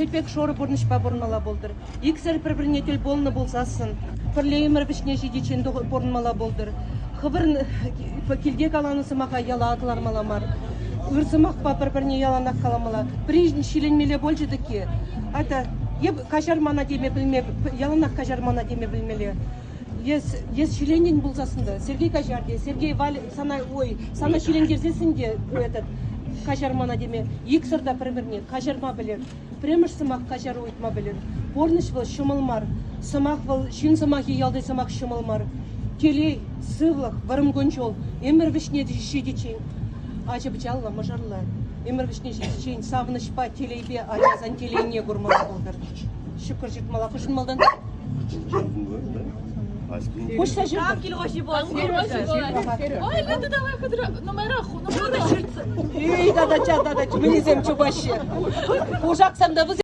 Сөйтпек шоры бұрнышпа бұрнмала болдыр. Иксер бір-біріне тел болны болсасын. Пірлеймір вішне жидечен бұрнмала болдыр. Хыбыр келдек аланы сымаға яла атылармаламар. Үрсымақ па бір-біріне яланақ каламала. Бір шиленмеле бол жедікі. Ата, кажармана деме білме, яланақ кажармана деме білмеле. Ес шиленен болсасында. Сергей кажарде, Сергей сана шилен керзесінде этот кажармана деме. Иксырда бір-біріне кажарма білер. Премыш сымақ кажар ойытма білер. Борныш был шымылмар. Сымақ был, шын сымақ еялдай сымақ шымылмар. Телей, сывлық, варым гончол. Емір вішне жидечен. Ачы бычалла, мажарла. Емір вішне жидечен. Савынышпа телейбе, аязан телейне гурмала болдыр. Шүкір житмала. Құшын малдан? Қошса жүрді. Кел қоши боласың. Ой, енді давай қыдыра. Номераху, номераху. Ей, да-да, мінезем чубашы. Ужақсам да